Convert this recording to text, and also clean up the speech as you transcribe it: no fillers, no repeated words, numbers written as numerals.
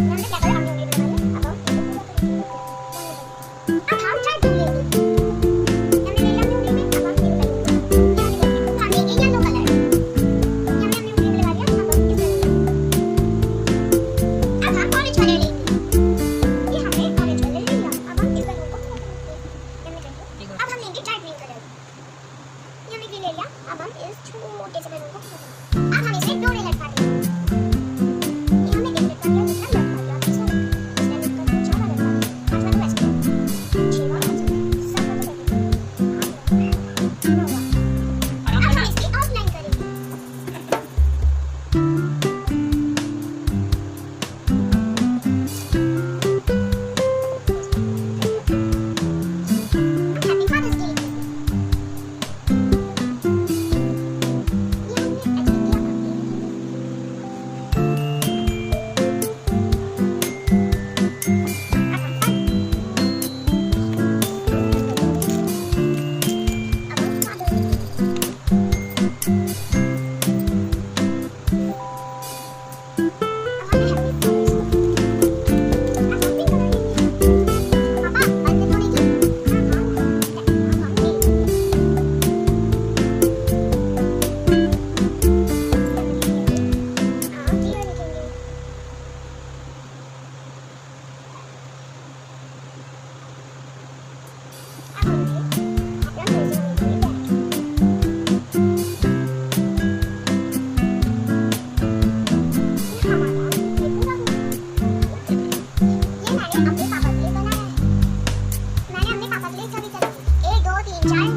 हमने क्या करा, हमने उंगली लगाई, अब हम इसको पूरा करेंगे। अब हम चाय ढूंढ लेंगे, हमने ले लिया अपनी उंगली में, अब हम ये लगाएंगे, तो हमने ये येलो कलर, ये हमने अपनी उंगली में लगा दिया, अब हम इसे लगाएंगे। अब हम ऑरेंज कलर लेंगे, ये हमने ऑरेंज कलर ले लिया, अब हम इस कलर को पूरा करेंगे। अब हम लेंगे डार्क ग्रीन कलर, ये हमने ग्रीन ले लिया, अब हम इस छोटे से बलून को पूरा करेंगे। अब हम इसे डोरे लटका देंगे, ये हमने एक लटका दिया, दूसरा लटका दिया, तीसरा इसमें लटका दिया, चौथा लटका दिया, पांचवा तो वैसे ही, छठवां सातवां तो वैसे ही, नौवां। अब हम इसकी आउटलाइन करेंगे। हैप्पी फादर्स डे लिखेंगे। ये हमने एडिट किया अपने। मैंने अपने पापा के लिए बनाया है। मैंने अपने पापा के लिए सभी तरह 1 2 3 4